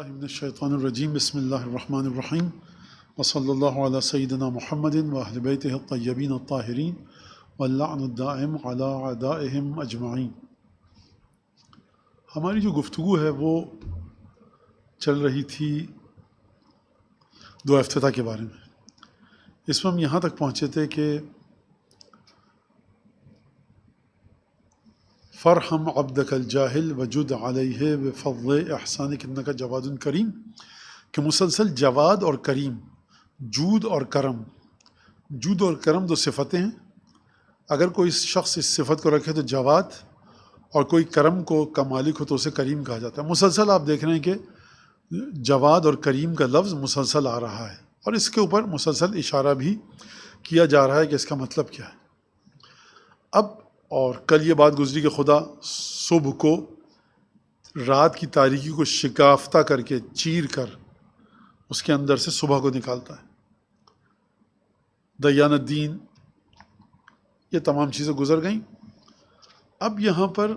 باللہ من الشیطان الرجیم بسم اللہ الرحمن الرحیم وصلی اللہ علی سیدنا محمد واہل بیتہ الطیبین الطاہرین واللعن الدائم علی اعدائہم اجمعین۔ ہماری جو گفتگو ہے وہ چل رہی تھی دعا افتتاح کے بارے میں۔ اس میں ہم یہاں تک پہنچے تھے کہ فرحم عبدک الجاہل وجد علیہ بفضل احسانک انک جواد کریم، کہ مسلسل جواد اور کریم، جود اور کرم، جود اور کرم دو صفتیں ہیں۔ اگر کوئی شخص اس صفت کو رکھے تو جواد، اور کوئی کرم کو کا مالک ہو تو اسے کریم کہا جاتا ہے۔ مسلسل آپ دیکھ رہے ہیں کہ جواد اور کریم کا لفظ مسلسل آ رہا ہے، اور اس کے اوپر مسلسل اشارہ بھی کیا جا رہا ہے کہ اس کا مطلب کیا ہے۔ اب اور کل یہ بات گزری کہ خدا صبح کو رات کی تاریکی کو شکافتہ کر کے چیر کر اس کے اندر سے صبح کو نکالتا ہے۔ دیان الدین، یہ تمام چیزیں گزر گئیں۔ اب یہاں پر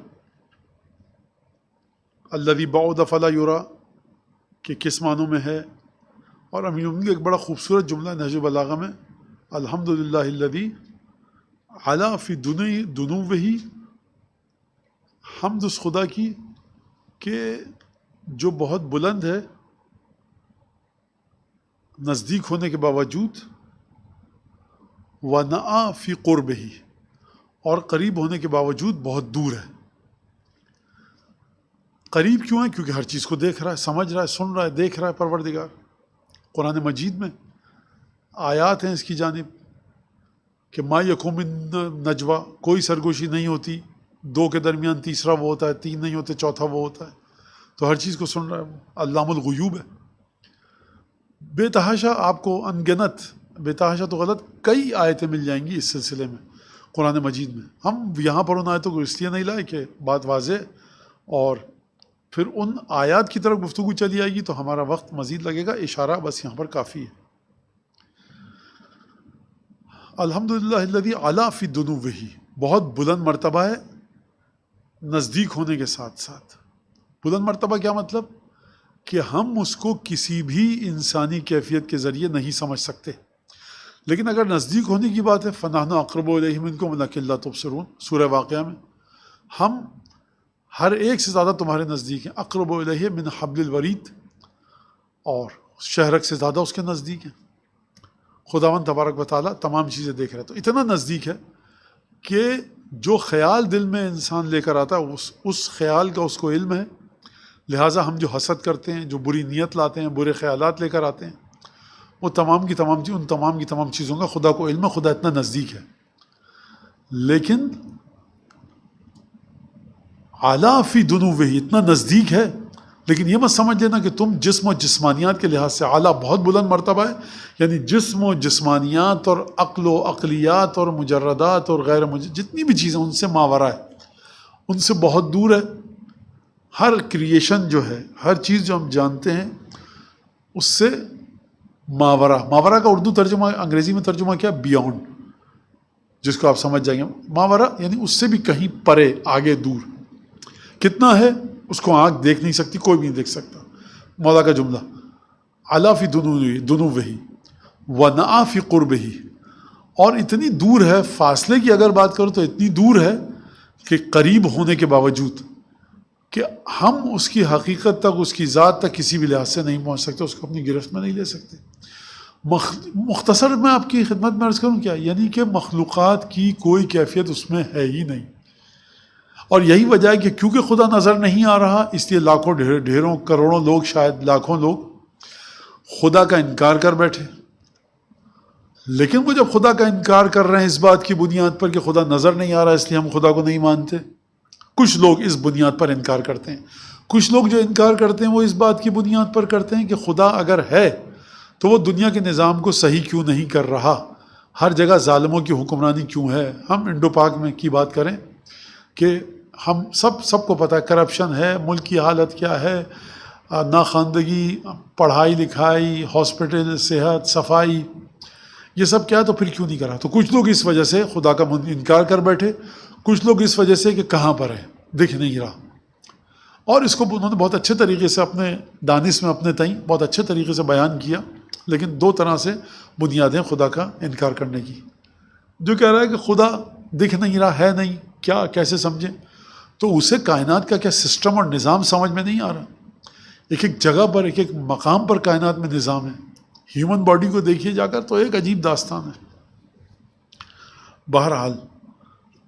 الذی بعد فلا یری کہ کس معنوں میں ہے، اور امین المومنین کا ایک بڑا خوبصورت جملہ نہج البلاغہ میں، الحمدللہ الذی علا فی دنوہ، حمد اس خدا کی کہ جو بہت بلند ہے نزدیک ہونے کے باوجود، ونأ فی قربہ، اور قریب ہونے کے باوجود بہت دور ہے۔ قریب کیوں ہے؟ کیونکہ ہر چیز کو دیکھ رہا ہے، سمجھ رہا ہے، سن رہا ہے، دیکھ رہا ہے پروردگار۔ قرآن مجید میں آیات ہیں اس کی جانب کہ ما یکون من نجوا، کوئی سرگوشی نہیں ہوتی دو کے درمیان، تیسرا وہ ہوتا ہے، تین نہیں ہوتے چوتھا وہ ہوتا ہے، تو ہر چیز کو سن رہا ہے، وہ علام الغیوب ہے۔ بے تحاشا آپ کو انگنت، بے تحاشا تو غلط، کئی آیتیں مل جائیں گی اس سلسلے میں قرآن مجید میں۔ ہم یہاں پر ان آیتوں کو اس لیے نہیں لائے کہ بات واضح، اور پھر ان آیات کی طرف گفتگو چلی آئے گی تو ہمارا وقت مزید لگے گا، اشارہ بس یہاں پر کافی ہے۔ الحمدللہ الذی علا فی دنوہ، بہت بلند مرتبہ ہے نزدیک ہونے کے ساتھ ساتھ۔ بلند مرتبہ کیا مطلب؟ کہ ہم اس کو کسی بھی انسانی کیفیت کے ذریعے نہیں سمجھ سکتے، لیکن اگر نزدیک ہونے کی بات ہے، فنحن اقرب الیہ منکم ولکن لا تبصرون، سورہ واقعہ میں، ہم ہر ایک سے زیادہ تمہارے نزدیک ہیں، اقرب الیہ من حبل الورید، اور شہرک سے زیادہ اس کے نزدیک ہیں۔ خداوند تبارک و تعالیٰ تمام چیزیں دیکھ رہا ہے، تو اتنا نزدیک ہے کہ جو خیال دل میں انسان لے کر آتا ہے اس خیال کا اس کو علم ہے، لہٰذا ہم جو حسد کرتے ہیں، جو بری نیت لاتے ہیں، برے خیالات لے کر آتے ہیں، وہ تمام کی تمام ان تمام کی تمام چیزوں کا خدا کو علم ہے، خدا اتنا نزدیک ہے۔ لیکن اعلیٰ فی دنوہ، اتنا نزدیک ہے، لیکن یہ مت سمجھ لینا کہ تم جسم و جسمانیات کے لحاظ سے اعلیٰ، بہت بلند مرتبہ ہے، یعنی جسم و جسمانیات اور عقل و عقلیات اور مجردات اور غیر جتنی بھی چیزیں ان سے ماورا ہے، ان سے بہت دور ہے۔ ہر کریشن جو ہے، ہر چیز جو ہم جانتے ہیں اس سے ماورا، ماورا کا اردو ترجمہ، انگریزی میں ترجمہ کیا؟ بیونڈ، جس کو آپ سمجھ جائیں گے۔ ماورا یعنی اس سے بھی کہیں پرے، آگے، دور۔ کتنا ہے اس کو آنکھ دیکھ نہیں سکتی، کوئی بھی نہیں دیکھ سکتا۔ مولا کا جملہ علا فی دنوہ ونأ فی قربہ، اور اتنی دور ہے، فاصلے کی اگر بات کرو تو اتنی دور ہے کہ قریب ہونے کے باوجود کہ ہم اس کی حقیقت تک، اس کی ذات تک کسی بھی لحاظ سے نہیں پہنچ سکتے، اس کو اپنی گرفت میں نہیں لے سکتے۔ مختصر میں آپ کی خدمت میں عرض کروں کیا، یعنی کہ مخلوقات کی کوئی کیفیت اس میں ہے ہی نہیں، اور یہی وجہ ہے کہ کیونکہ خدا نظر نہیں آ رہا، اس لیے لاکھوں ڈھیروں کروڑوں لوگ، شاید لاکھوں لوگ خدا کا انکار کر بیٹھے۔ لیکن وہ جب خدا کا انکار کر رہے ہیں اس بات کی بنیاد پر کہ خدا نظر نہیں آ رہا اس لیے ہم خدا کو نہیں مانتے، کچھ لوگ اس بنیاد پر انکار کرتے ہیں۔ کچھ لوگ جو انکار کرتے ہیں وہ اس بات کی بنیاد پر کرتے ہیں کہ خدا اگر ہے تو وہ دنیا کے نظام کو صحیح کیوں نہیں کر رہا، ہر جگہ ظالموں کی حکمرانی کیوں ہے۔ ہم انڈو پاک میں کی بات کریں کہ ہم سب کو پتہ ہے کرپشن ہے، ملک کی حالت کیا ہے، ناخواندگی، پڑھائی لکھائی، ہاسپٹل، صحت، صفائی، یہ سب کیا ہے، تو پھر کیوں نہیں کرا؟ تو کچھ لوگ اس وجہ سے خدا کا انکار کر بیٹھے، کچھ لوگ اس وجہ سے کہ کہاں پر ہے، دکھ نہیں رہا۔ اور اس کو انہوں نے بہت اچھے طریقے سے اپنے دانش میں اپنے تئیں بہت اچھے طریقے سے بیان کیا، لیکن دو طرح سے بنیادیں خدا کا انکار کرنے کی. جو کہہ رہا ہے کہ خدا دکھ نہیں رہا ہے نہیں، کیا کیسے سمجھیں؟ تو اسے کائنات کا کیا سسٹم اور نظام سمجھ میں نہیں آ رہا؟ ایک ایک جگہ پر ایک ایک مقام پر کائنات میں نظام ہے. ہیومن باڈی کو دیکھیے جا کر تو ایک عجیب داستان ہے. بہرحال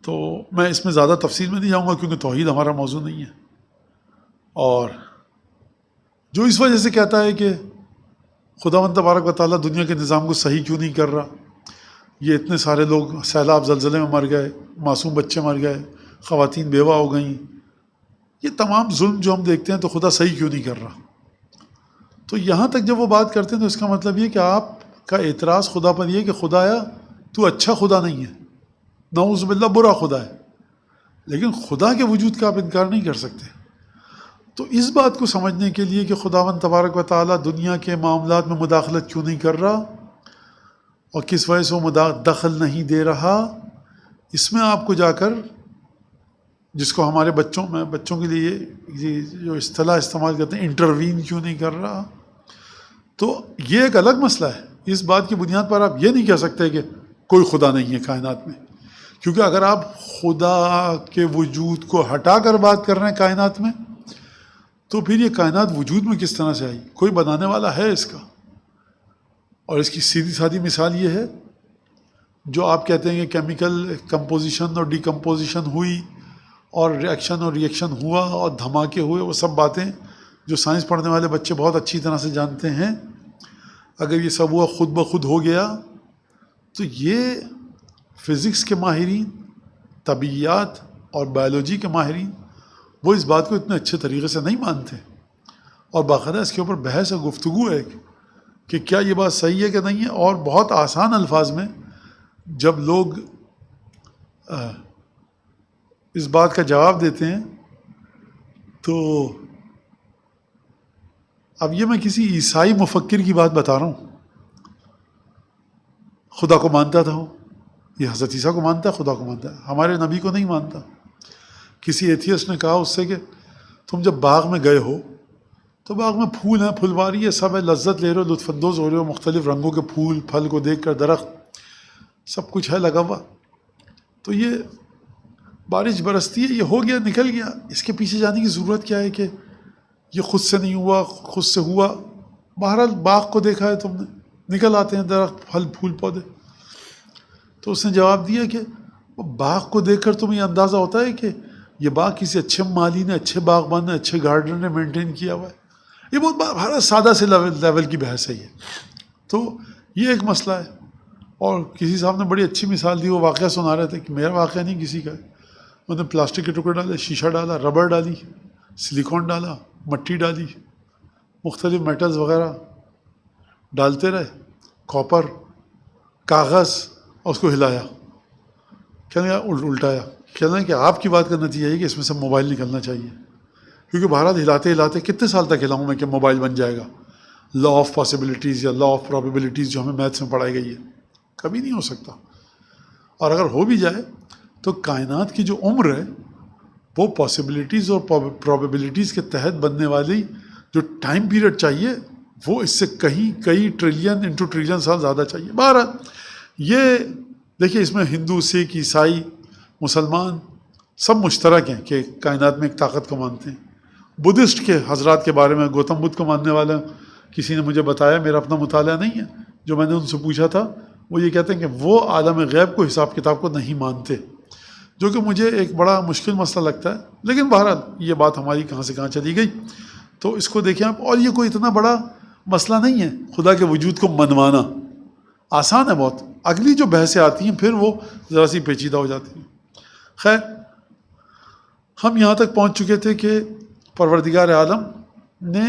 تو میں اس میں زیادہ تفصیل میں نہیں جاؤں گا کیونکہ توحید ہمارا موضوع نہیں ہے. اور جو اس وجہ سے کہتا ہے کہ خداوند تبارک و تعالیٰ دنیا کے نظام کو صحیح کیوں نہیں کر رہا، یہ اتنے سارے لوگ سیلاب زلزلے میں مر گئے، معصوم بچے مر گئے، خواتین بیوہ ہو گئیں، یہ تمام ظلم جو ہم دیکھتے ہیں تو خدا صحیح کیوں نہیں کر رہا. تو یہاں تک جب وہ بات کرتے ہیں تو اس کا مطلب یہ کہ آپ کا اعتراض خدا پر یہ کہ خدایا تو اچھا خدا نہیں ہے، نعوذ باللہ برا خدا ہے، لیکن خدا کے وجود کا آپ انکار نہیں کر سکتے. تو اس بات کو سمجھنے کے لیے کہ خداوند تبارک و تعالیٰ دنیا کے معاملات میں مداخلت کیوں نہیں کر رہا اور کس وجہ سے وہ دخل نہیں دے رہا، اس میں آپ کو جا کر جس کو ہمارے بچوں کے لیے یہ جو اصطلاح استعمال کرتے ہیں انٹروین کیوں نہیں کر رہا، تو یہ ایک الگ مسئلہ ہے. اس بات کی بنیاد پر آپ یہ نہیں کہہ سکتے کہ کوئی خدا نہیں ہے کائنات میں، کیونکہ اگر آپ خدا کے وجود کو ہٹا کر بات کر رہے ہیں کائنات میں تو پھر یہ کائنات وجود میں کس طرح سے آئی؟ کوئی بنانے والا ہے اس کا. اور اس کی سیدھی سادھی مثال یہ ہے جو آپ کہتے ہیں کہ کیمیکل کمپوزیشن اور ڈی کمپوزیشن ہوئی اور ریئیکشن ہوا اور دھماکے ہوئے، وہ سب باتیں جو سائنس پڑھنے والے بچے بہت اچھی طرح سے جانتے ہیں. اگر یہ سب ہوا خود بخود ہو گیا تو یہ فزکس کے ماہرین، طبیعیات اور بائیولوجی کے ماہرین وہ اس بات کو اتنے اچھے طریقے سے نہیں مانتے، اور باقاعدہ اس کے اوپر بحث اور گفتگو ہے کہ کیا یہ بات صحیح ہے کہ نہیں ہے. اور بہت آسان الفاظ میں جب لوگ اس بات کا جواب دیتے ہیں تو اب یہ میں کسی عیسائی مفکر کی بات بتا رہا ہوں. خدا کو مانتا تھا وہ، یہ حضرت عیسیٰ کو مانتا ہے، خدا کو مانتا ہے، ہمارے نبی کو نہیں مانتا. کسی ایتھیسٹ نے کہا اس سے کہ تم جب باغ میں گئے ہو تو باغ میں پھول ہیں، پھلواری ہے، سب ہے، لذت لے رہے ہو، لطف اندوز ہو رہے ہو، مختلف رنگوں کے پھول پھل کو دیکھ کر، درخت سب کچھ ہے لگا ہوا. تو یہ بارش برستی ہے، یہ ہو گیا نکل گیا، اس کے پیچھے جانے کی ضرورت کیا ہے کہ یہ خود سے نہیں ہوا، خود سے ہوا. بہرحال باغ کو دیکھا ہے تم نے، نکل آتے ہیں درخت پھل پھول پودے. تو اس نے جواب دیا کہ باغ کو دیکھ کر تمہیں یہ اندازہ ہوتا ہے کہ یہ باغ کسی اچھے مالی نے، اچھے باغبان نے، اچھے گارڈنر نے مینٹین کیا ہوا ہے. یہ بہت سادہ سے لیول کی بحث ہے یہ. تو یہ ایک مسئلہ ہے. اور کسی صاحب نے بڑی اچھی مثال دی، وہ واقعہ سنا رہے تھے کہ میرا واقعہ نہیں کسی کا، انہوں نے پلاسٹک کے ٹکڑے ڈالے، شیشہ ڈالا، ربڑ ڈالی، سلیکون ڈالا، مٹی ڈالی، مختلف میٹلز وغیرہ ڈالتے رہے، کاپر، کاغذ، اور اس کو ہلایا، کہنے الٹایا. کہنا ہے کہ آپ کی بات کا نتیجہ ہے کہ اس میں سے موبائل نکلنا چاہیے، کیونکہ بہرحال ہلاتے ہلاتے کتنے سال تک ہلاؤں میں کہ موبائل بن جائے گا. لا آف پاسبلٹیز یا لا آف پرابیبلٹیز جو ہمیں میتھس میں پڑھائی گئی ہے، کبھی نہیں ہو سکتا. اور اگر ہو بھی جائے تو کائنات کی جو عمر ہے وہ پاسبلٹیز اور پرابیبلٹیز کے تحت بننے والی جو ٹائم پیریڈ چاہیے وہ اس سے کئی ٹریلین انٹو ٹریلین سال زیادہ چاہیے. بہرحال یہ دیکھیے اس میں ہندو، سکھ، عیسائی، مسلمان سب مشترک ہیں کہ کائنات میں ایک طاقت کو مانتے ہیں. بدھسٹ کے حضرات کے بارے میں، گوتم بدھ کو ماننے والا کسی نے مجھے بتایا، میرا اپنا مطالعہ نہیں ہے، جو میں نے ان سے پوچھا تھا وہ یہ کہتے ہیں کہ وہ عالم غیب کو، حساب کتاب کو نہیں مانتے، جو کہ مجھے ایک بڑا مشکل مسئلہ لگتا ہے. لیکن بہرحال یہ بات ہماری کہاں سے کہاں چلی گئی. تو اس کو دیکھیں آپ، اور یہ کوئی اتنا بڑا مسئلہ نہیں ہے خدا کے وجود کو منوانا، آسان ہے بہت. اگلی جو بحثیں آتی ہیں پھر وہ ذرا سی پیچیدہ ہو جاتی ہیں. خیر، ہم یہاں تک پہنچ چکے تھے کہ پروردگار عالم نے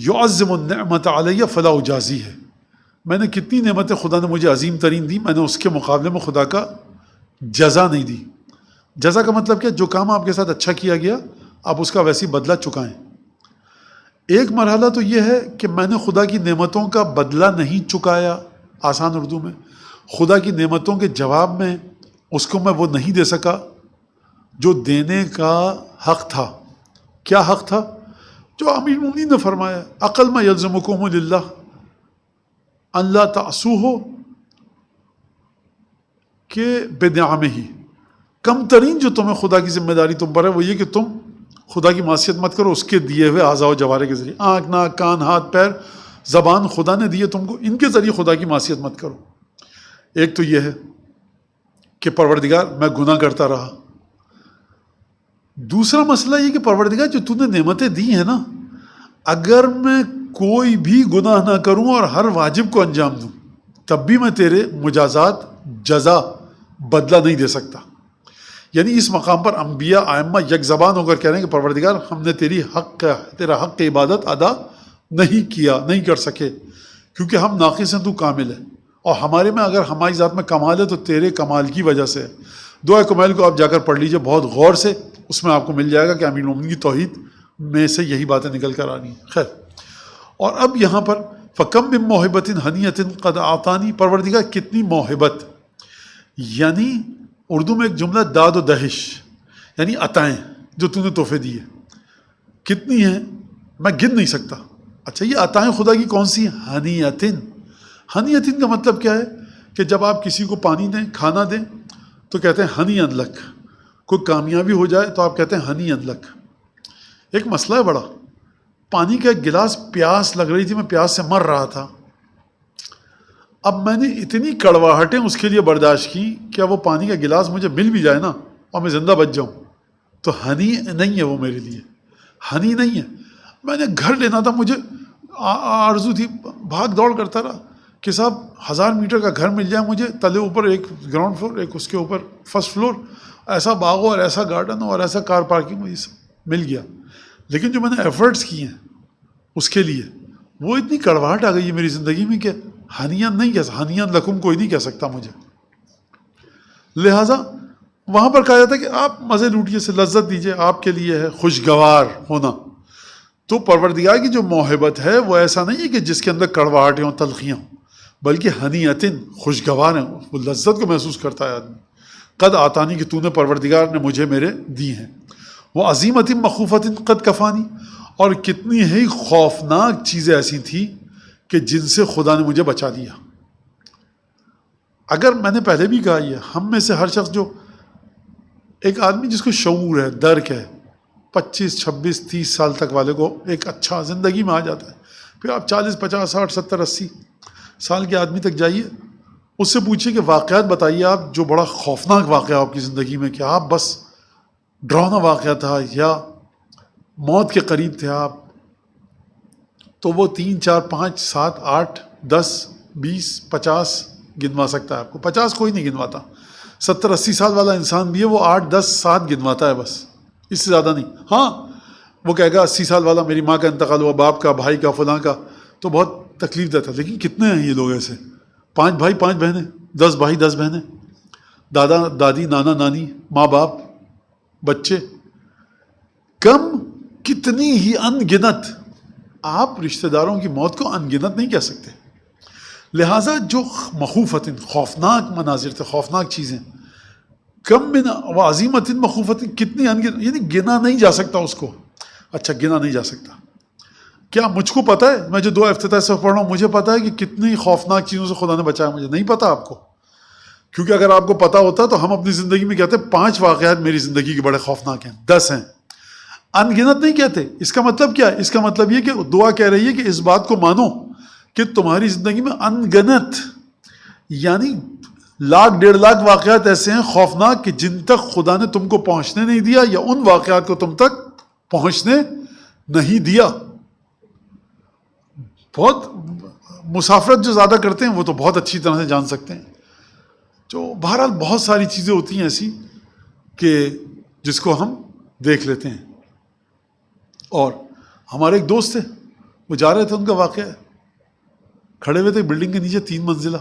یعظم النعمت علیہ فلا اجازی ہے، میں نے کتنی نعمتیں خدا نے مجھے عظیم ترین دی، میں نے اس کے مقابلے میں خدا کا جزا نہیں دی. جزا کا مطلب کیا؟ جو کام آپ کے ساتھ اچھا کیا گیا آپ اس کا ویسی بدلہ چکائیں. ایک مرحلہ تو یہ ہے کہ میں نے خدا کی نعمتوں کا بدلہ نہیں چکایا، آسان اردو میں خدا کی نعمتوں کے جواب میں اس کو میں وہ نہیں دے سکا جو دینے کا حق تھا. کیا حق تھا؟ جو امیر المومنین نے فرمایا عقل ما یلزمکم للہ اللہ تعصوہ کہ بنعمہ ہی، کم ترین جو تمہیں خدا کی ذمہ داری تم پر ہے وہ یہ کہ تم خدا کی معصیت مت کرو اس کے دیے ہوئے اعضاء و جوارح کے ذریعے، آنکھ ناک کان ہاتھ پیر زبان خدا نے دیے تم کو، ان کے ذریعے خدا کی معصیت مت کرو۔ ایک تو یہ ہے کہ پروردگار میں گناہ کرتا رہا، دوسرا مسئلہ یہ کہ پروردگار جو تو نے نعمتیں دی ہیں نا، اگر میں کوئی بھی گناہ نہ کروں اور ہر واجب کو انجام دوں تب بھی میں تیرے مجازات جزا بدلہ نہیں دے سکتا۔ یعنی اس مقام پر انبیاء ائمہ یک زبان ہو کر کہہ رہے ہیں کہ پروردگار ہم نے تیرا حق عبادت ادا نہیں کر سکے کیونکہ ہم ناقص ہیں، تو کامل ہے، اور ہمارے میں اگر ہماری ذات میں کمال ہے تو تیرے کمال کی وجہ سے ہے۔ دعائے کمال کو آپ جا کر پڑھ لیجئے بہت غور سے، اس میں آپ کو مل جائے گا کہ امیر المومنین کی توحید میں سے یہی باتیں نکل کر آنی ہیں۔ خیر، اور اب یہاں پر فَكَمْ مِن مَوْهِبَةٍ حَنِيَّةٍ قَدْ أَعْطَانِي، پروردگار کتنی موہبت، یعنی اردو میں ایک جملہ داد و دہش، یعنی عطائیں جو تو نے تحفے دیے کتنی ہیں میں گن نہیں سکتا۔ اچھا، یہ عطائیں خدا کی کون سی ہیں؟ حنیتن۔ حنیتن کا مطلب کیا ہے کہ جب آپ کسی کو پانی دیں، کھانا دیں تو کہتے ہیں ہنی ان لک، کوئی کامیابی ہو جائے تو آپ کہتے ہیں ہنی ان لک۔ ایک مسئلہ ہے بڑا، پانی کا ایک گلاس، پیاس لگ رہی تھی، میں پیاس سے مر رہا تھا، اب میں نے اتنی کڑواہٹیں اس کے لیے برداشت کی کہ وہ پانی کا گلاس مجھے مل بھی جائے نا اور میں زندہ بچ جاؤں تو ہنی نہیں ہے وہ میرے لیے، ہنی نہیں ہے۔ میں نے گھر لینا تھا، مجھے آرزو تھی، بھاگ دوڑ کرتا رہا کہ صاحب 1000 میٹر کا گھر مل جائے مجھے، تلے اوپر ایک گراؤنڈ فلور، ایک اس کے اوپر فرسٹ فلور، ایسا باغ ہو اور ایسا گارڈن ہو اور ایسا کار پارکنگ ہو، یہ سب مل گیا۔ لیکن جو میں نے ایفرٹس کیے ہیں اس کے لیے وہ اتنی کڑواہٹ آ گئی ہے میری زندگی میں کہ ہنیان نہیں کہہ، ہنیان لکم کوئی نہیں کہہ سکتا مجھے۔ لہٰذا وہاں پر کہا جاتا ہے کہ آپ مزے لوٹیے، سے لذت دیجئے، آپ کے لیے ہے خوشگوار ہونا۔ تو پروردگار کی جو موہبت ہے وہ ایسا نہیں ہے کہ جس کے اندر کڑواہٹیں ہوں، تلخیاں ہوں، بلکہ حنیتن، خوشگوار ہیں، وہ لذت کو محسوس کرتا ہے آدمی۔ قد آتانی، کہ تو نے پروردگار نے مجھے میرے دی ہیں۔ وہ عظیمت مخوفت قد کفانی، اور کتنی ہی خوفناک چیزیں ایسی تھیں کہ جن سے خدا نے مجھے بچا دیا۔ اگر میں نے پہلے بھی کہا، یہ ہم میں سے ہر شخص جو ایک آدمی جس کو شعور ہے، درک ہے، 25 26 30 سال تک والے کو ایک اچھا زندگی میں آ جاتا ہے، پھر آپ 40 50 60 70 80 سال کے آدمی تک جائیے، اس سے پوچھیے کہ واقعات بتائیے آپ جو بڑا خوفناک واقعہ آپ کی زندگی میں، کہ آپ بس ڈراؤنا واقعہ تھا یا موت کے قریب تھے آپ، تو وہ 3 4 5 7 8 10 20 50 گنوا سکتا ہے آپ کو۔ 50 کوئی نہیں گنواتا، 70 80 سال والا انسان بھی ہے، وہ 8 10 7 گنواتا ہے بس، اس سے زیادہ نہیں۔ ہاں وہ کہے گا 80 سال والا میری ماں کا انتقال ہوا، باپ کا، بھائی کا، فلاں کا، تو بہت تکلیف دہ تھا۔ لیکن کتنے ہیں یہ لوگ ایسے، 5 بھائی 5 بہنیں، 10 بھائی 10 بہنیں، دادا دادی، نانا نانی، ماں باپ، بچے، کم کتنی ہی ان گنت۔ آپ رشتہ داروں کی موت کو ان گنت نہیں کہہ سکتے۔ لہٰذا جو مخوفت، خوفناک مناظر تھے، خوفناک چیزیں، کم من و عظیمت مخوفت، کتنی ان گنت، یعنی گنا نہیں جا سکتا اس کو۔ اچھا، گنا نہیں جا سکتا، کیا مجھ کو پتہ ہے؟ میں جو 2 افتتاح سے پڑھ رہا ہوں، مجھے پتہ ہے کہ کتنی خوفناک چیزوں سے خدا نے بچایا مجھے؟ نہیں پتہ آپ کو، کیونکہ اگر آپ کو پتہ ہوتا تو ہم اپنی زندگی میں کہتے 5 واقعات میری زندگی کے بڑے خوفناک ہیں، 10 ہیں، ان گنت نہیں کہتے۔ اس کا مطلب کیا ہے؟ اس کا مطلب یہ کہ دعا کہہ رہی ہے کہ اس بات کو مانو کہ تمہاری زندگی میں ان گنت، یعنی 1,00,000 1.5 لاکھ واقعات ایسے ہیں خوفناک کہ جن تک خدا نے تم کو پہنچنے نہیں دیا، یا ان واقعات کو تم تک پہنچنے نہیں دیا۔ بہت مسافرت جو زیادہ کرتے ہیں وہ تو بہت اچھی طرح سے جان سکتے ہیں۔ جو بہرحال بہت ساری چیزیں ہوتی ہیں ایسی کہ جس کو ہم دیکھ لیتے ہیں۔ اور ہمارے ایک دوست تھے، وہ جا رہے تھے، ان کا واقعہ ہے، کھڑے ہوئے تھے بلڈنگ کے نیچے 3 منزلہ،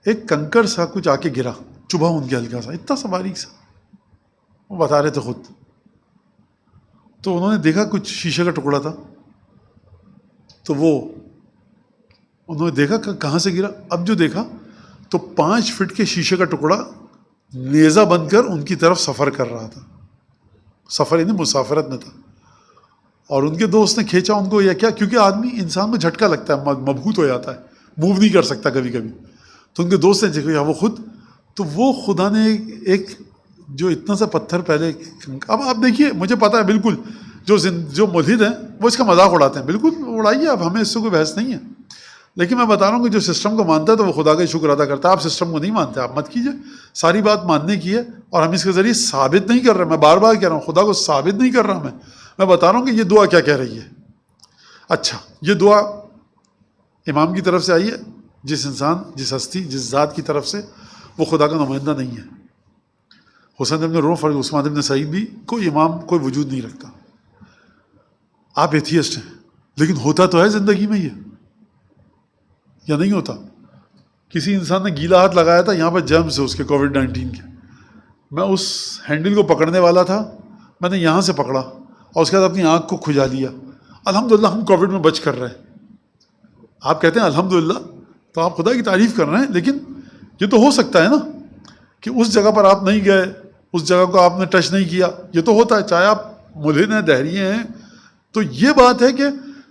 ایک کنکر سا کچھ آ کے گرا، چبھا ان کے ہلکا سا، اتنا سا باریک سا، وہ بتا رہے تھے خود۔ تو انہوں نے دیکھا کچھ شیشے کا ٹکڑا تھا، تو وہ انہوں نے دیکھا کہ کہاں سے گرا۔ اب جو دیکھا تو 5 فٹ کے شیشے کا ٹکڑا نیزہ بن کر ان کی طرف سفر کر رہا تھا، سفر یعنی مسافرت میں تھا۔ اور ان کے دوست نے کھینچا ان کو، یا کیا، کیونکہ آدمی انسان کو جھٹکا لگتا ہے، مبہوت ہو جاتا ہے، موو نہیں کر سکتا کبھی کبھی. تو ان کے دوست نے دیکھا وہ خود، تو وہ خدا نے ایک جو اتنا سا پتھر پہلے. اب آپ دیکھیے، مجھے پتا ہے بالکل جو ملحد ہیں وہ اس کا مذاق اڑاتے ہیں، بالکل اڑائیے آپ، ہمیں اس سے کوئی بحث نہیں ہے. لیکن میں بتا رہا ہوں کہ جو سسٹم کو مانتا ہے تو وہ خدا کا شکر ادا کرتا ہے. آپ سسٹم کو نہیں مانتے، آپ مت کیجیے. ساری بات ماننے کی ہے، اور ہم اس کے ذریعے ثابت نہیں کر رہے. میں بار بار کہہ رہا ہوں، خدا کو ثابت نہیں کر رہا میں بتا رہا ہوں کہ یہ دعا کیا کہہ رہی ہے. اچھا، یہ دعا امام کی طرف سے آئی ہے. جس انسان، جس ہستی، جس ذات کی طرف سے، وہ خدا کا نمائندہ نہیں ہے. حسین ابن روح اور عثمان ابن سعید بھی کوئی امام، کوئی وجود نہیں رکھتا. آپ ایتھیسٹ ہیں، لیکن ہوتا تو ہے زندگی میں یہ، یا نہیں ہوتا؟ کسی انسان نے گیلا ہاتھ لگایا تھا یہاں پر جرمز سے، اس کے کووڈ-19 کے. میں اس ہینڈل کو پکڑنے والا تھا، میں نے یہاں سے پکڑا اور اس کے بعد اپنی آنکھ کو کھجا لیا. الحمدللہ ہم کووڈ میں بچ کر رہے ہیں. آپ کہتے ہیں الحمدللہ، تو آپ خدا کی تعریف کر رہے ہیں. لیکن یہ تو ہو سکتا ہے نا کہ اس جگہ پر آپ نہیں گئے، اس جگہ کو آپ نے ٹچ نہیں کیا. یہ تو ہوتا ہے، چاہے آپ ملحد ہیں، دہریے ہیں. تو یہ بات ہے کہ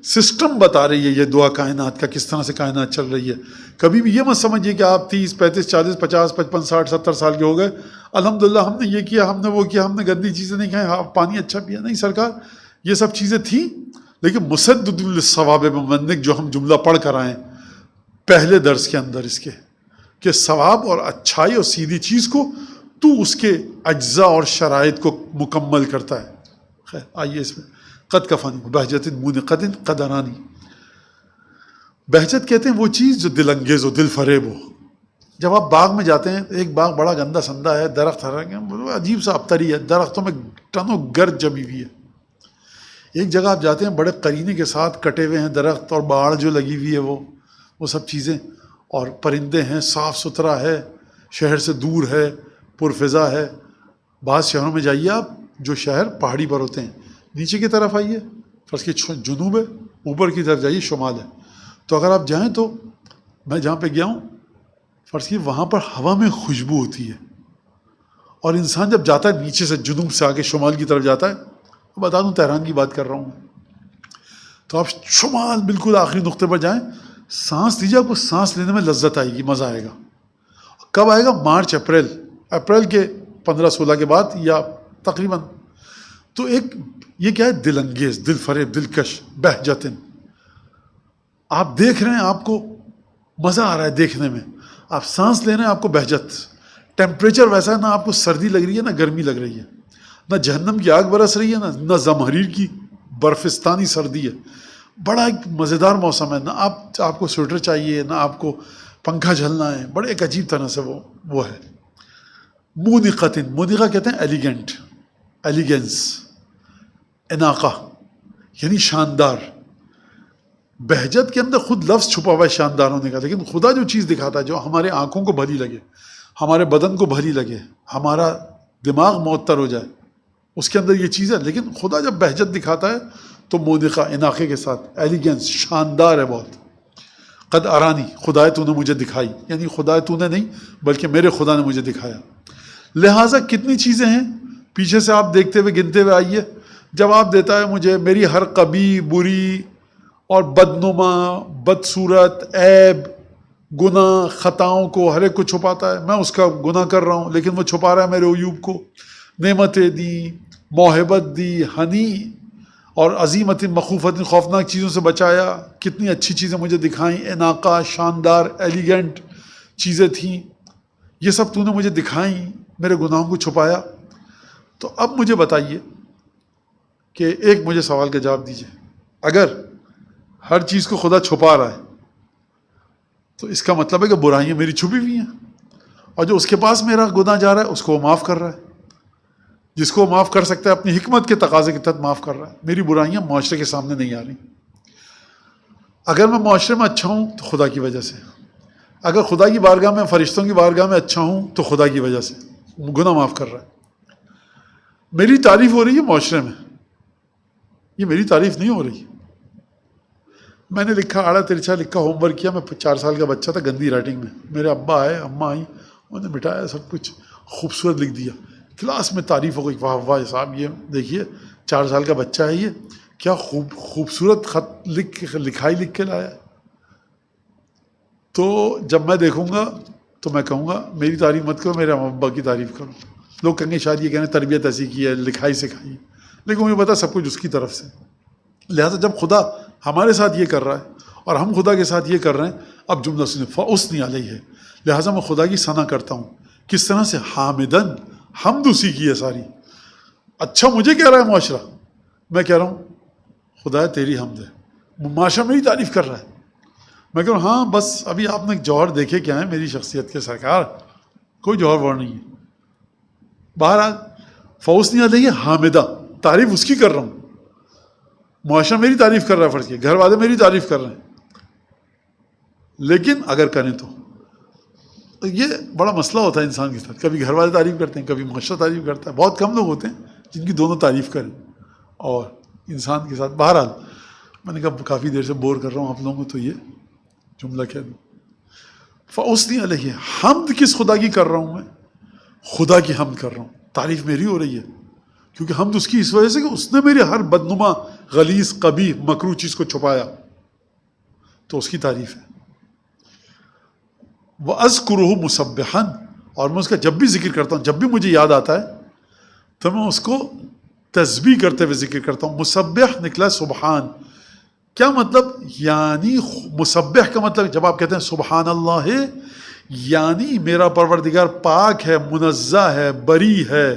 سسٹم بتا رہی ہے یہ دعا کائنات کا، کس طرح سے کائنات چل رہی ہے. کبھی بھی یہ مت سمجھیے کہ آپ 30 35 40 50 55 60 70 سال کے ہو گئے، الحمدللہ ہم نے یہ کیا، ہم نے وہ کیا، ہم نے گندی چیزیں نہیں کھائیں، پانی اچھا پیا. نہیں سرکار، یہ سب چیزیں تھیں، لیکن مسدد للثواب بمنک جو ہم جملہ پڑھ کر آئے پہلے درس کے اندر اس کے، کہ ثواب اور اچھائی اور سیدھی چیز کو تو اس کے اجزاء اور شرائط کو مکمل کرتا ہے. خیر آئیے اس میں. قد کفانی بہجت منقد قد ارانی. بہجت کہتے ہیں وہ چیز جو دل انگیز ہو، دل فریب ہو. جب آپ باغ میں جاتے ہیں، ایک باغ بڑا گندا سندا ہے، درخت ہر عجیب سا ابتری ہے، درختوں میں ٹنوں گرد جمی ہوئی ہے. ایک جگہ آپ جاتے ہیں، بڑے قرینے کے ساتھ کٹے ہوئے ہیں درخت، اور باڑ جو لگی ہوئی ہے وہ سب چیزیں، اور پرندے ہیں، صاف ستھرا ہے، شہر سے دور ہے، پرفضا ہے. بعض شہروں میں جائیے آپ، جو شہر پہاڑی پر ہوتے ہیں، نیچے کی طرف آئیے، فرض کی جنوب ہے، اوپر کی طرف جائیے شمال ہے. تو اگر آپ جائیں تو میں جہاں پہ گیا ہوں، فرض کی وہاں پر ہوا میں خوشبو ہوتی ہے. اور انسان جب جاتا ہے نیچے سے، جنوب سے آگے شمال کی طرف جاتا ہے، بتا دوں تہران کی بات کر رہا ہوں، تو آپ شمال بالکل آخری نقطے پر جائیں، سانس لیجیے، آپ کو سانس لینے میں لذت آئے گی، مزہ آئے گا. کب آئے گا؟ مارچ اپریل کے 15-16 کے بعد، یا تقریباً. تو ایک یہ کیا ہے؟ دل انگیز، دل فریب، دلکش، بہجتن. آپ دیکھ رہے ہیں، آپ کو مزہ آ رہا ہے دیکھنے میں، آپ سانس لے رہے ہیں، آپ کو بہجت. ٹیمپریچر ویسا ہے، نہ آپ کو سردی لگ رہی ہے، نہ گرمی لگ رہی ہے، نہ جہنم کی آگ برس رہی ہے، نہ زمہریر کی برفستانی سردی ہے. بڑا ایک مزیدار موسم ہے. نہ آپ کو سویٹر چاہیے، نہ آپ کو پنکھا جھلنا ہے. بڑے ایک عجیب طرح سے وہ ہے. مونقتن، مونقہ کہتے ہیں ایلیگنٹ، ایلیگنس، اناقہ، یعنی شاندار. بہجت کے اندر خود لفظ چھپا ہوا ہے شاندار ہونے کا. لیکن خدا جو چیز دکھاتا ہے، جو ہمارے آنکھوں کو بھلی لگے، ہمارے بدن کو بھلی لگے، ہمارا دماغ معطر ہو جائے، اس کے اندر یہ چیز ہے. لیکن خدا جب بہجت دکھاتا ہے تو مونقہ، اناقے کے ساتھ، ایلیگنس، شاندار ہے بہت. قد ارانی، خدا تو نے مجھے دکھائی، یعنی خدا تو نے نہیں بلکہ میرے خدا نے مجھے دکھایا. لہٰذا کتنی چیزیں ہیں پیچھے سے آپ دیکھتے ہوئے گنتے ہوئے آئیے. جواب دیتا ہے مجھے میری ہر قبیح، بری اور بدنما، بدصورت، عیب، گناہ، خطاؤں کو، ہر ایک کو چھپاتا ہے. میں اس کا گناہ کر رہا ہوں، لیکن وہ چھپا رہا ہے میرے عیوب کو. نعمتیں دی، موہبت دی، ہنی اور عظیمت مخوفت، خوفناک چیزوں سے بچایا. کتنی اچھی چیزیں مجھے دکھائیں، اناقہ، شاندار، ایلیگنٹ چیزیں تھیں. یہ سب تو نے مجھے دکھائیں، میرے گناہوں کو چھپایا. تو اب مجھے بتائیے کہ ایک مجھے سوال کا جواب دیجیے. اگر ہر چیز کو خدا چھپا رہا ہے تو اس کا مطلب ہے کہ برائیاں میری چھپی ہوئی ہیں، اور جو اس کے پاس میرا گناہ جا رہا ہے اس کو وہ معاف کر رہا ہے. جس کو معاف کر سکتا ہے اپنی حکمت کے تقاضے کے تحت معاف کر رہا ہے. میری برائیاں معاشرے کے سامنے نہیں آ رہی. اگر میں معاشرے میں اچھا ہوں تو خدا کی وجہ سے، اگر خدا کی بارگاہ میں، فرشتوں کی بارگاہ میں اچھا ہوں تو خدا کی وجہ سے، گناہ معاف کر رہا ہے. میری تعریف ہو رہی ہے معاشرے میں، یہ میری تعریف نہیں ہو رہی. میں نے لکھا، آڑا ترچھا لکھا، ہوم ورک کیا. میں 4 سال کا بچہ تھا، گندی رائٹنگ میں. میرے ابا آئے، اماں آئیں، انہوں نے مٹایا، سب کچھ خوبصورت لکھ دیا. کلاس میں تعریف ہو گئی، واہ واہ صاحب، یہ دیکھیے 4 سال کا بچہ ہے، یہ کیا خوبصورت خط لکھائی لکھ کے لایا ہے. تو جب میں دیکھوں گا تو میں کہوں گا میری تعریف مت کرو، میرے ابا کی تعریف کرو. لوگ کہیں گے شاید یہ کہنے تربیت ایسی کی ہے، لکھائی سکھائی، لیکن مجھے پتا سب کچھ اس کی طرف سے. لہٰذا جب خدا ہمارے ساتھ یہ کر رہا ہے اور ہم خدا کے ساتھ یہ کر رہے ہیں، اب جملہ سنیں فَأُثْنِي عَلَيْهِ ہے، لہٰذا میں خدا کی ثنا کرتا ہوں. کس طرح سے؟ حامدن، حمد اسی کی ہے ساری. اچھا مجھے کہہ رہا ہے معاشرہ، میں کہہ رہا ہوں خدا تیری حمد ہے. معاشرہ میری تعریف کر رہا ہے، میں کہہ رہا ہوں ہاں بس ابھی آپ نے جوہر دیکھے کیا ہیں میری شخصیت کے سرکار، کوئی جوہر ور نہیں ہے. بہرحال فَأُثْنِي عَلَيْهِ حامدہ، تعریف اس کی کر رہا ہوں. معاشرہ میری تعریف کر رہا ہے، فرض کیا گھر والے میری تعریف کر رہے ہیں، لیکن اگر کریں تو یہ بڑا مسئلہ ہوتا ہے انسان کے ساتھ. کبھی گھر والے تعریف کرتے ہیں، کبھی معاشرہ تعریف کرتا ہے. بہت کم لوگ ہوتے ہیں جن کی دونوں تعریف کریں. اور انسان کے ساتھ بہرحال میں نے کہا کافی دیر سے بور کر رہا ہوں آپ لوگوں کو، تو یہ جملہ کہہ دوں. فَأُثْنِي عَلَيْهِ، حمد کس خدا کی کر رہا ہوں میں؟ خدا کی حمد کر رہا ہوں. تعریف میری ہو رہی ہے کیونکہ حمد اس کی اس وجہ سے کہ اس نے میرے ہر بدنما غلیظ قبیح مکروہ چیز کو چھپایا، تو اس کی تعریف ہے. وَأَذْكُرُهُ مُسَبِّحًا، اور میں اس کا جب بھی ذکر کرتا ہوں، جب بھی مجھے یاد آتا ہے تو میں اس کو تسبیح کرتے ہوئے ذکر کرتا ہوں. مسبح نکلا سبحان، کیا مطلب؟ یعنی مسبح کا مطلب جب آپ کہتے ہیں سبحان اللہ، یعنی میرا پروردگار پاک ہے، منزہ ہے، بری ہے،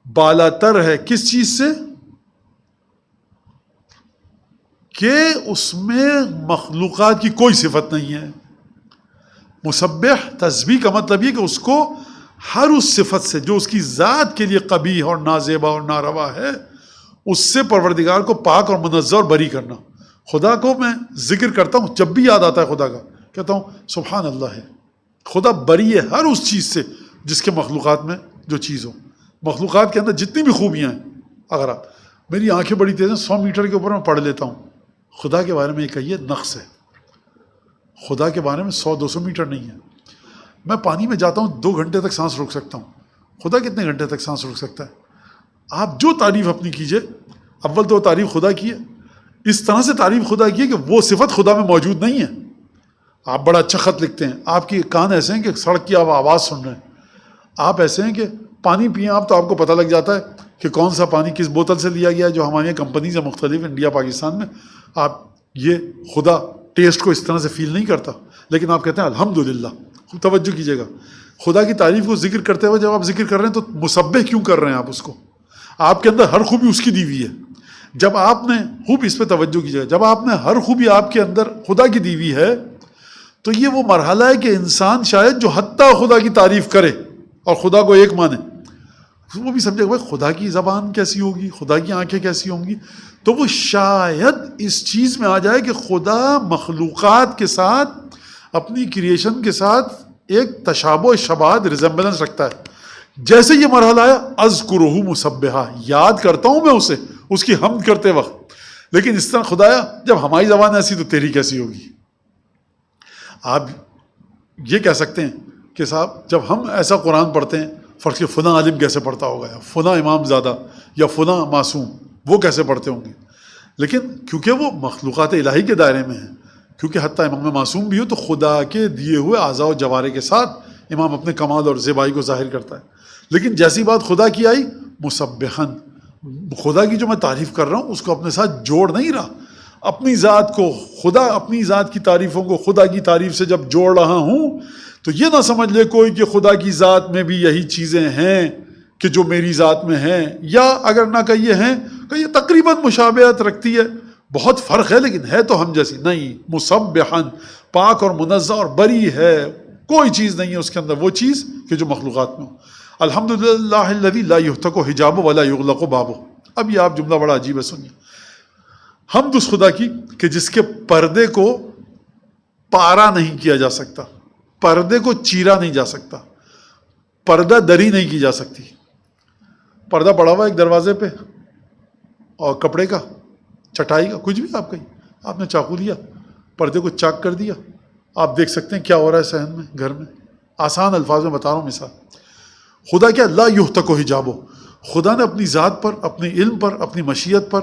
بالا تر ہے. کس چیز سے؟ کہ اس میں مخلوقات کی کوئی صفت نہیں ہے. مسبح تسبیح کا مطلب یہ کہ اس کو ہر اس صفت سے جو اس کی ذات کے لیے قبیح اور نازیبا اور ناروا ہے، اس سے پروردگار کو پاک اور منزہ اور بری کرنا. خدا کو میں ذکر کرتا ہوں جب بھی یاد آتا ہے خدا کا، کہتا ہوں سبحان اللہ ہے. خدا بری ہے ہر اس چیز سے جس کے مخلوقات میں جو چیز ہو. مخلوقات کے اندر جتنی بھی خوبیاں ہیں، اگر آپ میری آنکھیں بڑی تیز ہیں، 100 میٹر کے اوپر میں پڑھ لیتا ہوں. خدا کے بارے میں یہ کہیے نقص ہے. خدا کے بارے میں 100-200 میٹر نہیں ہے. میں پانی میں جاتا ہوں 2 گھنٹے تک سانس روک سکتا ہوں. خدا کتنے گھنٹے تک سانس روک سکتا ہے؟ آپ جو تعریف اپنی کیجئے، اول تو تعریف خدا کی ہے، اس طرح سے تعریف خدا کی ہے کہ وہ صفت خدا میں موجود نہیں ہے. آپ بڑا اچھا خط لکھتے ہیں، آپ کے کان ایسے ہیں کہ سڑک کی آپ آواز سن رہے ہیں. آپ ایسے ہیں کہ پانی پئیں آپ تو آپ کو پتہ لگ جاتا ہے کہ کون سا پانی کس بوتل سے لیا گیا ہے، جو ہماری کمپنیز ہیں مختلف انڈیا پاکستان میں. آپ یہ خدا ٹیسٹ کو اس طرح سے فیل نہیں کرتا، لیکن آپ کہتے ہیں الحمدللہ. توجہ کیجیے گا، خدا کی تعریف کو ذکر کرتے ہوئے جب آپ ذکر کر رہے ہیں تو مسبح کیوں کر رہے ہیں آپ اس کو؟ آپ کے اندر ہر خوبی اس کی دی ہوئی ہے. جب آپ نے خوب اس پہ توجہ کیجیے گا، جب آپ نے ہر خوبی آپ کے اندر خدا کی دی ہوئی ہے، تو یہ وہ مرحلہ ہے کہ انسان شاید جو حتیٰ خدا کی تعریف کرے اور خدا کو ایک مانے، وہ بھی سمجھے بھائی خدا کی زبان کیسی ہوگی، خدا کی آنکھیں کیسی ہوں گی، تو وہ شاید اس چیز میں آ جائے کہ خدا مخلوقات کے ساتھ، اپنی کریشن کے ساتھ ایک تشابہ شباہت ریزمبلنس رکھتا ہے. جیسے یہ مرحلہ آیا اذکرہ مسبحا، یاد کرتا ہوں میں اسے اس کی حمد کرتے وقت. لیکن اس طرح خدایا جب ہماری زبان ایسی تو تیری کیسی ہوگی؟ آپ یہ کہہ سکتے ہیں کہ صاحب جب ہم ایسا قرآن پڑھتے ہیں، فرض کہ فلاں عالم کیسے پڑھتا ہوگا، یا فلاں امام زادہ یا فلاں معصوم وہ کیسے پڑھتے ہوں گے. لیکن کیونکہ وہ مخلوقات الہی کے دائرے میں ہیں، کیونکہ حتیٰ امام معصوم بھی ہو تو خدا کے دیے ہوئے اعضاء و جوارح کے ساتھ امام اپنے کمال اور زیبائی کو ظاہر کرتا ہے. لیکن جیسی بات خدا کی آئی مسبحاً، خدا کی جو میں تعریف کر رہا ہوں اس کو اپنے ساتھ جوڑ نہیں رہا، اپنی ذات کو، خدا اپنی ذات کی تعریفوں کو خدا کی تعریف سے جب جوڑ رہا ہوں تو یہ نہ سمجھ لے کوئی کہ خدا کی ذات میں بھی یہی چیزیں ہیں کہ جو میری ذات میں ہیں، یا اگر نہ کہیے ہیں کہ یہ تقریباً مشابہت رکھتی ہے، بہت فرق ہے لیکن ہے تو ہم جیسی. نہیں، مسبحاً پاک اور منزہ اور بری ہے، کوئی چیز نہیں ہے اس کے اندر وہ چیز کہ جو مخلوقات میں ہو. الحمدللہ الذی لا یہتک حجاب ولا یغلق بابہ. اب یہ آپ جملہ بڑا عجیب ہے، سنیے. حمد اس خدا کی کہ جس کے پردے کو پارا نہیں کیا جا سکتا، پردے کو چیرا نہیں جا سکتا، پردہ دری نہیں کی جا سکتی. پردہ پڑا ہوا ایک دروازے پہ اور کپڑے کا، چٹائی کا، کچھ بھی آپ کہیں، آپ نے چاقو لیا، پردے کو چاک کر دیا، آپ دیکھ سکتے ہیں کیا ہو رہا ہے صحن میں، گھر میں. آسان الفاظ میں بتا رہا ہوں مثال. خدا کیا لا یہتک حجابہ، خدا نے اپنی ذات پر، اپنے علم پر، اپنی مشیت پر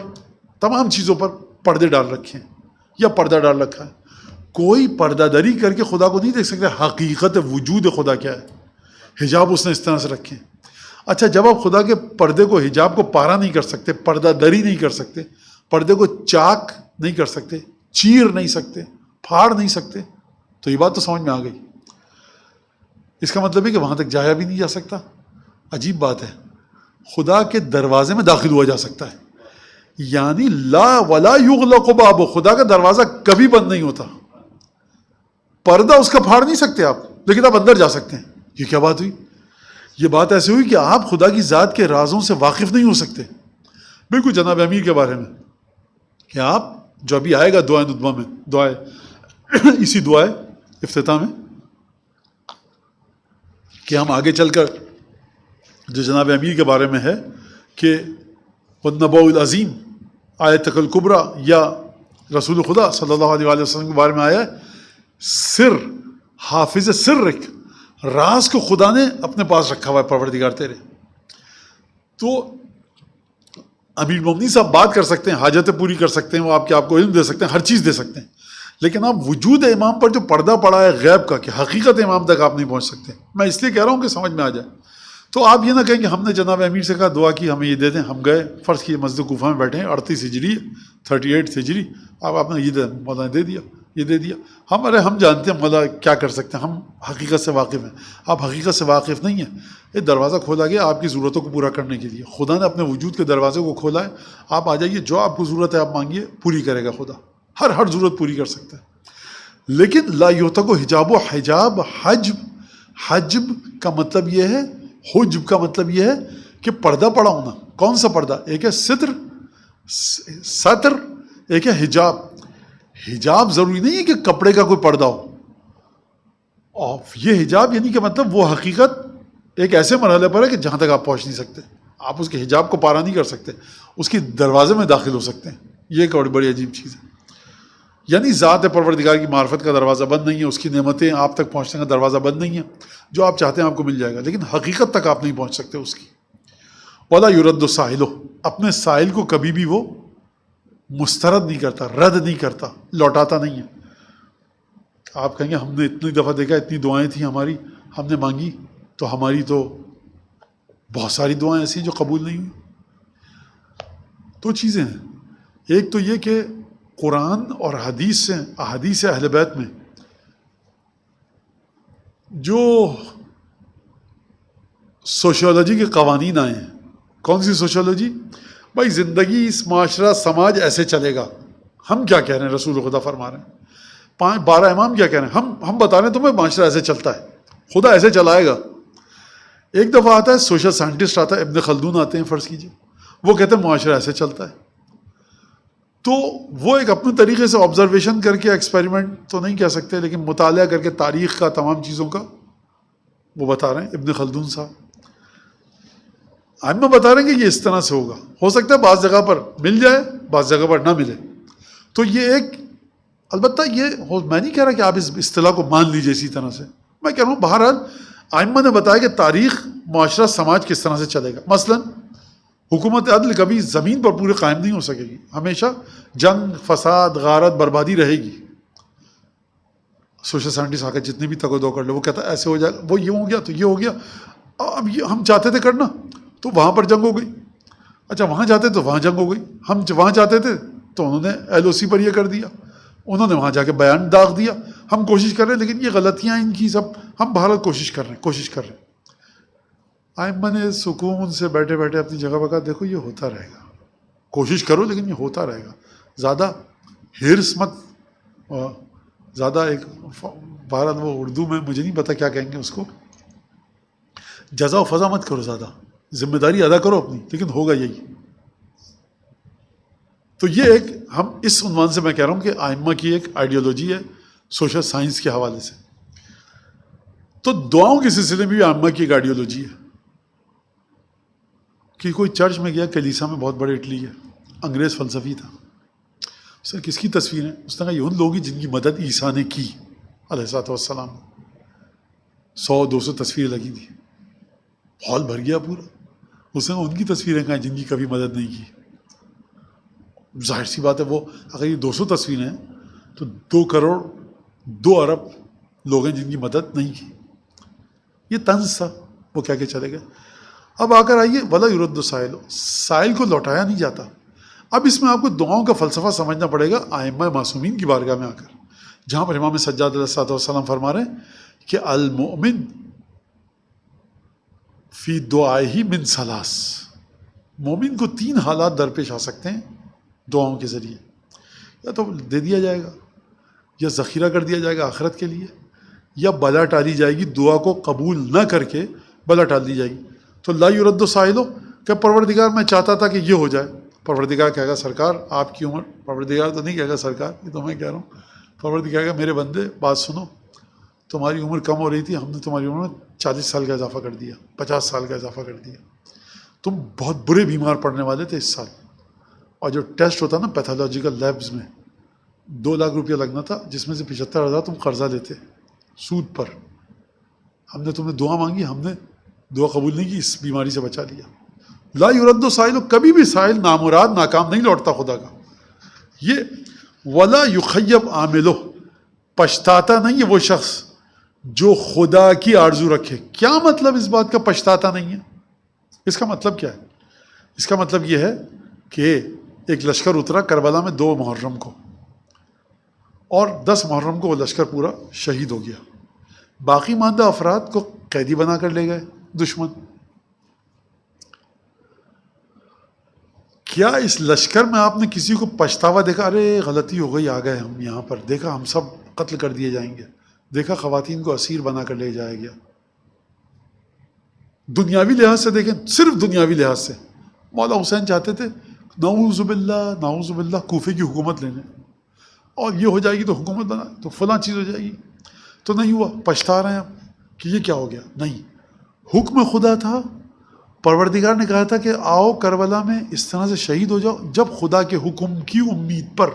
تمام چیزوں پر پردے ڈال رکھے ہیں یا پردہ ڈال رکھا ہے. کوئی پردہ دری کر کے خدا کو نہیں دیکھ سکتے. حقیقت وجود خدا کیا ہے؟ حجاب اس نے اس طرح سے رکھے ہیں. اچھا جب آپ خدا کے پردے کو حجاب کو پارا نہیں کر سکتے, پردہ دری نہیں کر سکتے, پردے کو چاک نہیں کر سکتے, چیر نہیں سکتے, پھاڑ نہیں سکتے, تو یہ بات تو سمجھ میں آ گئی. اس کا مطلب ہے کہ وہاں تک جایا بھی نہیں جا سکتا. عجیب بات ہے, خدا کے دروازے میں داخل ہوا جا سکتا ہے, یعنی لا ولا یغلق باب, خدا کا دروازہ کبھی بند نہیں ہوتا. پردہ اس کا پھاڑ نہیں سکتے آپ, لیکن آپ اندر جا سکتے ہیں. یہ کیا بات ہوئی؟ یہ بات ایسے ہوئی کہ آپ خدا کی ذات کے رازوں سے واقف نہیں ہو سکتے. بالکل جناب امیر کے بارے میں کہ آپ جو ابھی آئے گا دعائے ندبہ میں, دعائے اسی دعائے افتتاح میں, کہ ہم آگے چل کر جو جناب امیر کے بارے میں ہے کہ والنبأ العظیم آیت الکبریٰ, یا رسول خدا صلی اللہ علیہ وآلہ وسلم کے بارے میں آیا ہے سر, حافظ سر رکھ, راز کو خدا نے اپنے پاس رکھا ہوا ہے پروردگار تیرے. تو امیر مومنی صاحب بات کر سکتے ہیں, حاجتیں پوری کر سکتے ہیں, وہ آپ کو علم دے سکتے ہیں, ہر چیز دے سکتے ہیں, لیکن آپ وجود امام پر جو پردہ پڑا ہے غیب کا, کہ حقیقت امام تک آپ نہیں پہنچ سکتے. میں اس لیے کہہ رہا ہوں کہ سمجھ میں آ جائے. تو آپ یہ نہ کہیں کہ ہم نے جناب امیر سے کہا دعا کی ہمیں یہ دے دیں, ہم گئے فرض کیے مسجد کوفہ میں بیٹھے ہیں, 38 ہجری 38 ہجری, آپ نے یہ مولانا دے دیا, یہ دے دیا. ہم جانتے ہیں مولا کیا کر سکتے ہیں, ہم حقیقت سے واقف ہیں. آپ حقیقت سے واقف نہیں ہیں. یہ دروازہ کھولا گیا آپ کی ضرورتوں کو پورا کرنے کے لیے. خدا نے اپنے وجود کے دروازے کو کھولا ہے, آپ آ جائیے, جو آپ کو ضرورت ہے آپ مانگیے, پوری کرے گا خدا. ہر ضرورت پوری کر سکتا ہے. لیکن لا یوتق حجاب و حجاب حجب کا مطلب یہ ہے, حجب کا مطلب یہ ہے کہ پردہ پڑا ہونا. کون سا پردہ؟ ایک ہے ستر, ایک ہے حجاب. حجاب ضروری نہیں ہے کہ کپڑے کا کوئی پردہ ہو. اور یہ حجاب یعنی کہ مطلب وہ حقیقت ایک ایسے مرحلے پر ہے کہ جہاں تک آپ پہنچ نہیں سکتے. آپ اس کے حجاب کو پارا نہیں کر سکتے, اس کی دروازے میں داخل ہو سکتے ہیں. یہ ایک بڑی عجیب چیز ہے. یعنی ذات پروردگار کی معرفت کا دروازہ بند نہیں ہے, اس کی نعمتیں آپ تک پہنچنے کا دروازہ بند نہیں ہے. جو آپ چاہتے ہیں آپ کو مل جائے گا, لیکن حقیقت تک آپ نہیں پہنچ سکتے اس کی. ولا یرد سائلہ, اپنے سائل کو کبھی بھی وہ مسترد نہیں کرتا, رد نہیں کرتا, لوٹاتا نہیں ہے. آپ کہیں گے ہم نے اتنی دفعہ دیکھا, اتنی دعائیں تھیں ہماری, ہم نے مانگی, تو ہماری تو بہت ساری دعائیں ایسی ہیں جو قبول نہیں ہوئی. دو چیزیں ہیں. ایک تو یہ کہ قرآن اور حدیث سے, احادیث اہل بیت میں جو سوشیولوجی کے قوانین آئے ہیں. کون سی سوشیولوجی؟ بھائی زندگی, اس معاشرہ, سماج ایسے چلے گا. ہم کیا کہہ رہے ہیں؟ رسول خدا فرما رہے ہیں, 12 امام کیا کہہ رہے ہیں؟ ہم بتا رہے ہیں تمہیں معاشرہ ایسے چلتا ہے, خدا ایسے چلائے گا. ایک دفعہ آتا ہے سوشل سائنٹسٹ آتا ہے, ابن خلدون آتے ہیں فرض کیجئے, وہ کہتے ہیں معاشرہ ایسے چلتا ہے. تو وہ ایک اپنے طریقے سے آبزرویشن کر کے, ایکسپیریمنٹ تو نہیں کہہ سکتے, لیکن مطالعہ کر کے تاریخ کا, تمام چیزوں کا وہ بتا رہے ہیں ابن خلدون صاحب. میں بتا رہے ہیں کہ یہ اس طرح سے ہوگا. ہو سکتا ہے بعض جگہ پر مل جائے, بعض جگہ پر نہ ملے. تو یہ ایک, البتہ یہ میں نہیں کہہ رہا کہ آپ اس اصطلاح کو مان لیجئے اسی طرح سے. میں کہہ رہا ہوں بہرحال ائمہ نے بتایا کہ تاریخ, معاشرہ, سماج کس طرح سے چلے گا. مثلا حکومت عدل کبھی زمین پر پورے قائم نہیں ہو سکے گی, ہمیشہ جنگ, فساد, غارت, بربادی رہے گی. سوشل سائنٹسٹ آ کر جتنے بھی تک و دو کر لے, وہ کہتا ہے ایسے ہو جائے گا, وہ یہ ہو گیا تو یہ ہو گیا. اب یہ ہم چاہتے تھے کرنا تو وہاں پر جنگ ہو گئی. اچھا وہاں جاتے تو وہاں جنگ ہو گئی. ہم وہاں جاتے تھے تو انہوں نے LOC پر یہ کر دیا, انہوں نے وہاں جا کے بیان داغ دیا. ہم کوشش کر رہے ہیں, لیکن یہ غلطیاں ان کی سب, ہم بہرحال کوشش کر رہے ہیں. ائمہ نے سکون سے بیٹھے بیٹھے اپنی جگہ پر کہا دیکھو یہ ہوتا رہے گا, کوشش کرو لیکن یہ ہوتا رہے گا. زیادہ ہرس مت, زیادہ ایک بہرحال وہ اردو میں مجھے نہیں پتا کیا کہیں گے اس کو, جزا و فضا مت کرو, زیادہ ذمہ داری ادا کرو اپنی, لیکن ہوگا یہی. تو یہ ایک, ہم اس عنوان سے میں کہہ رہا ہوں کہ ائمہ کی ایک آئیڈیالوجی ہے سوشل سائنس کے حوالے سے. تو دعاؤں کے سلسلے میں بھی ائمہ کی ایک آئیڈیالوجی ہے. کہ کوئی چرچ میں گیا, کلیسا میں, بہت بڑے اٹلی ہے, انگریز فلسفی تھا. سر کس کی تصویر ہے؟ اس نے کہا یہ ان لوگ جن کی مدد عیسیٰ نے کی علیہ الصلوۃ والسلام. 100-200 تصویریں لگی تھی, ہال بھر گیا پورا. اس نے ان کی تصویریں کہیں جن کی کبھی مدد نہیں کی. ظاہر سی بات ہے وہ اگر یہ 200 تصویریں ہیں تو 2 کروڑ 2 ارب لوگ ہیں جن کی مدد نہیں کی. یہ طنز تھا، وہ کہہ کے چلے گئے. اب آ کر آئیے ولا یرد السائل، سائل کو لوٹایا نہیں جاتا. اب اس میں آپ کو دعاؤں کا فلسفہ سمجھنا پڑے گا ائمہ معصومین کی بارگاہ میں آ کر، جہاں پر امام سجاد علیہ السلام فرما رہے ہیں کہ المؤمن فی دعائہ من ثلاث، مومن کو 3 حالات درپیش آ سکتے ہیں دعاؤں کے ذریعے. یا تو دے دیا جائے گا، یا ذخیرہ کر دیا جائے گا آخرت کے لیے، یا بلا ٹالی جائے گی، دعا کو قبول نہ کر کے بلا ٹال دی جائے گی. تو لا یرد السائل کہ پروردگار میں چاہتا تھا کہ یہ ہو جائے. پروردگار کہے گا سرکار آپ کی عمر، پروردگار تو نہیں کہے گا سرکار، یہ تو میں کہہ رہا ہوں، پروردگار کہے گا میرے بندے بات سنو، تمہاری عمر کم ہو رہی تھی، ہم نے تمہاری عمر میں 40 سال کا اضافہ کر دیا، 50 سال کا اضافہ کر دیا. تم بہت برے بیمار پڑنے والے تھے اس سال، اور جو ٹیسٹ ہوتا نا پیتھولوجیکل لیبز میں 2 لاکھ روپیہ لگنا تھا، جس میں سے 75,000 تم قرضہ لیتے سود پر. ہم نے تم نے دعا مانگی، ہم نے دعا قبول نہیں کی، اس بیماری سے بچا لیا. لا یرد السائل، کبھی بھی سائل نامراد ناکام نہیں لوٹتا خدا کا. یہ ولا یخیب عاملہ، پچھتاتا نہیں ہے وہ شخص جو خدا کی آرزو رکھے. کیا مطلب اس بات کا پچھتاتا نہیں ہے؟ اس کا مطلب کیا ہے؟ اس کا مطلب یہ ہے کہ ایک لشکر اترا کربلا میں 2 محرم کو، اور 10 محرم کو وہ لشکر پورا شہید ہو گیا. باقی ماندہ افراد کو قیدی بنا کر لے گئے دشمن. کیا اس لشکر میں آپ نے کسی کو پچھتاوا دیکھا؟ ارے غلطی ہو گئی، آ گئے ہم یہاں پر، دیکھا ہم سب قتل کر دیے جائیں گے، دیکھا خواتین کو اسیر بنا کر لے جایا گیا. دنیاوی لحاظ سے دیکھیں، صرف دنیاوی لحاظ سے مولا حسین چاہتے تھے نعوذ باللہ کوفے کی حکومت لینے، اور یہ ہو جائے گی تو حکومت بنا تو فلاں چیز ہو جائے گی. تو نہیں ہوا، پچھتا رہے ہیں اب کہ یہ کیا ہو گیا. نہیں، حکم خدا تھا. پروردگار نے کہا تھا کہ آؤ کربلا میں اس طرح سے شہید ہو جاؤ. جب خدا کے حکم کی امید پر،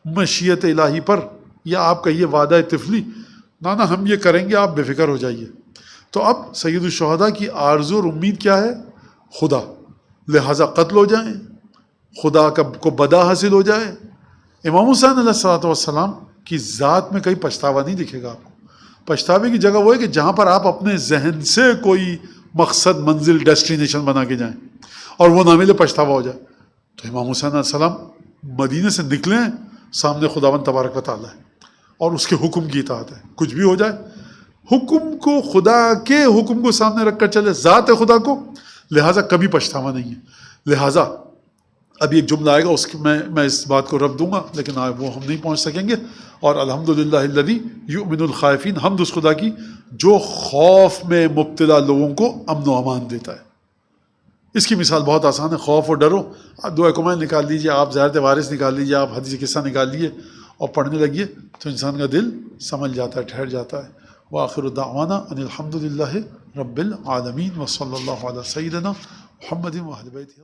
مشیت الہی پر، یا آپ کا یہ وعدہ طفلی نانا ہم یہ کریں گے، آپ بے فکر ہو جائیے. تو اب سید الشہداء کی آرزو اور امید کیا ہے؟ خدا. لہٰذا قتل ہو جائیں، خدا کو بدا حاصل ہو جائے. امام حسین علیہ السلام کی ذات میں کہیں پچھتاوا نہیں دکھے گا آپ کو. پچھتاوے کی جگہ وہ ہے کہ جہاں پر آپ اپنے ذہن سے کوئی مقصد، منزل، ڈیسٹینیشن بنا کے جائیں اور وہ نامل پچھتاوا ہو جائے. تو امام حسین علیہ السلام مدینے سے نکلیں، سامنے خداوند تبارک و تعالیٰ ہے اور اس کے حکم کی اطاعت ہے. کچھ بھی ہو جائے حکم کو، خدا کے حکم کو سامنے رکھ کر چلے، ذات ہے خدا کو، لہٰذا کبھی پچھتاوا نہیں ہے. لہٰذا اب ایک جملہ آئے گا، اس میں اس بات کو رب دوں گا، لیکن وہ ہم نہیں پہنچ سکیں گے. اور الحمدللہ الذی یؤمن الخائفین، حمد اس خدا کی جو خوف میں مبتلا لوگوں کو امن و امان دیتا ہے. اس کی مثال بہت آسان ہے. خوف اور ڈرو، آپ دعا کمائل نکال لیجیے، آپ زیارت وارث نکال لیجیے، آپ حدیث قصہ نکال لیجیے اور پڑھنے لگیے تو انسان کا دل سمجھ جاتا ہے، ٹھہر جاتا ہے. وآخر دعوانا ان الحمدللہ رب العالمین وصلی اللہ علی سیدنا محمد و اہل بیتہ.